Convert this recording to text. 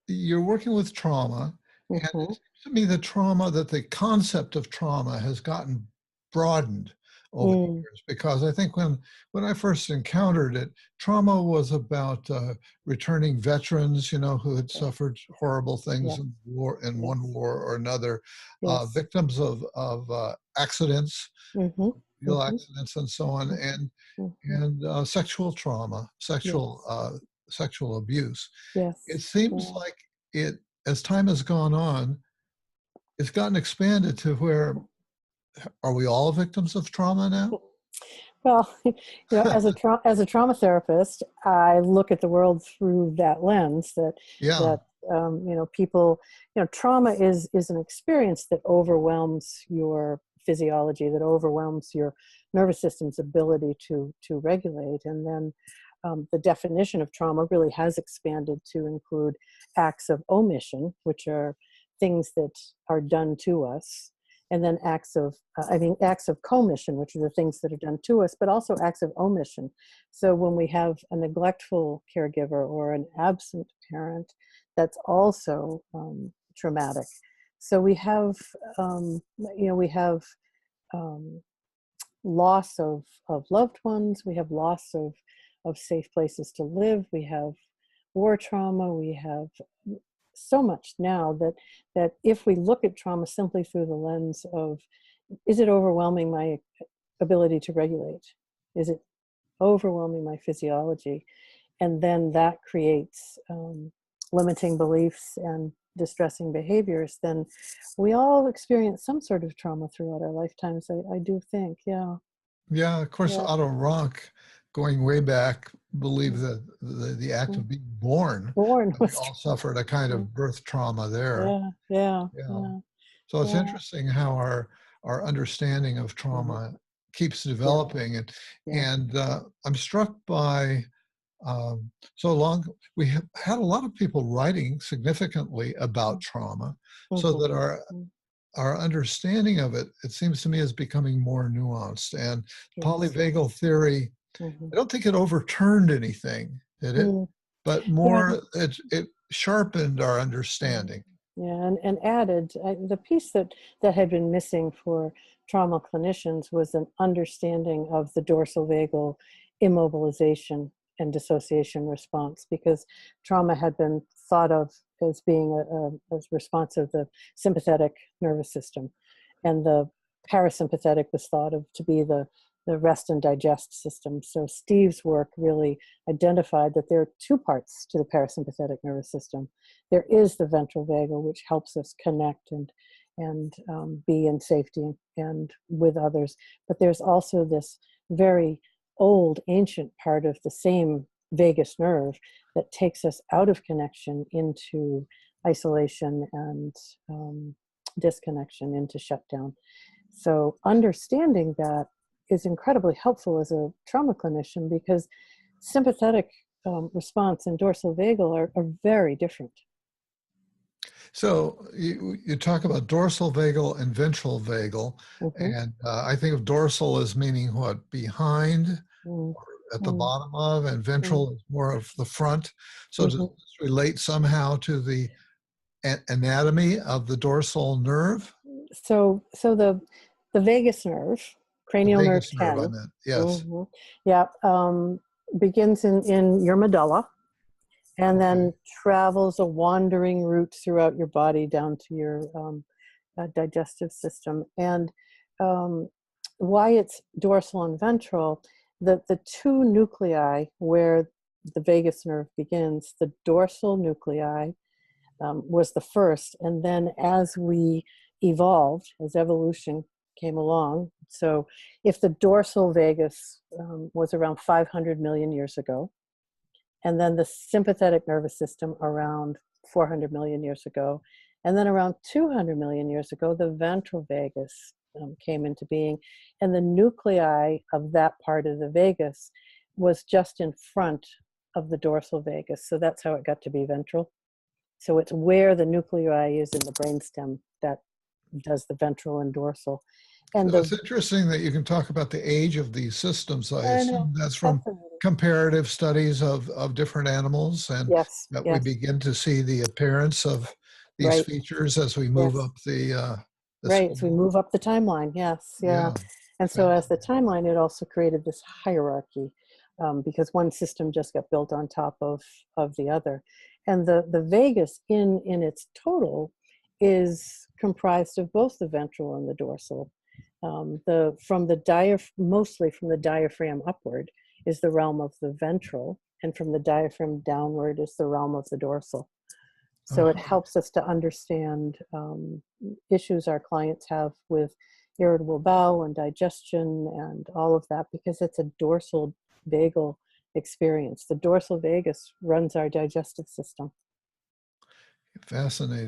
you're working with trauma, and it seems to me that the concept of trauma has gotten broadened over the years, because I think when I first encountered it, trauma was about returning veterans, who had suffered horrible things in war, in one war or another, victims of accidents, real accidents, and so on, and sexual trauma, sexual abuse. It seems like as time has gone on, it's gotten expanded to where, are we all victims of trauma now? Well, as a trauma therapist, I look at the world through that lens. People, trauma is an experience that overwhelms your physiology, that overwhelms your nervous system's ability to regulate, and then the definition of trauma really has expanded to include acts of omission, which are things that are done to us, and then acts of commission, which are the things that are done to us, but also acts of omission. So when we have a neglectful caregiver or an absent parent, that's also traumatic. So we have, loss of loved ones, we have loss of safe places to live, we have war trauma, we have so much now that if we look at trauma simply through the lens of, is it overwhelming my ability to regulate? Is it overwhelming my physiology? And then that creates limiting beliefs and distressing behaviors, then we all experience some sort of trauma throughout our lifetimes, I do think, Yeah, of course, Otto Rank, going way back, believed that the act of being born we all suffered a kind of birth trauma there. So it's interesting how our understanding of trauma keeps developing, and I'm struck by we have had a lot of people writing significantly about trauma, so that our understanding of it seems to me, is becoming more nuanced. And Polyvagal theory, I don't think it overturned anything, did it? But more, it sharpened our understanding. And added, the piece that had been missing for trauma clinicians was an understanding of the dorsal vagal immobilization and dissociation response, because trauma had been thought of as being a response of the sympathetic nervous system, and the parasympathetic was thought of to be the rest and digest system. So Steve's work really identified that there are two parts to the parasympathetic nervous system. There is the ventral vagal, which helps us connect and be in safety and with others. But there's also this very old, ancient part of the same vagus nerve that takes us out of connection into isolation and disconnection, into shutdown. So understanding that is incredibly helpful as a trauma clinician, because sympathetic response and dorsal vagal are very different. So you talk about dorsal vagal and ventral vagal, and I think of dorsal as meaning what, behind, or at the bottom of, and ventral is more of the front. So does this relate somehow to the anatomy of the dorsal nerve? So the vagus nerve, cranial nerve 10, I meant, yes. begins in your medulla, and then travels a wandering route throughout your body down to your digestive system. And why it's dorsal and ventral, the two nuclei where the vagus nerve begins, the dorsal nuclei was the first, and then as we evolved, as evolution came along, so if the dorsal vagus was around 500 million years ago, and then the sympathetic nervous system around 400 million years ago, and then around 200 million years ago, the ventral vagus came into being, and the nuclei of that part of the vagus was just in front of the dorsal vagus, so that's how it got to be ventral. So it's where the nuclei is in the brainstem that does the ventral and dorsal. And So it's interesting that you can talk about the age of these systems. I I know, assume that's from fascinating. comparative studies of different animals, and Yes, that we yes, begin to see the appearance of these right, features as we move yes. up the Right, as we scale. move up the timeline, yes, yeah. Yeah. And so as the timeline, it also created this hierarchy, because one system just got built on top of the other. And the vagus in its total is comprised of both the ventral and the dorsal. Mostly from the diaphragm upward is the realm of the ventral, and from the diaphragm downward is the realm of the dorsal. So it Uh-huh. helps us to understand issues our clients have with irritable bowel and digestion and all of that, because it's a dorsal vagal experience. The dorsal vagus runs our digestive system. Fascinating.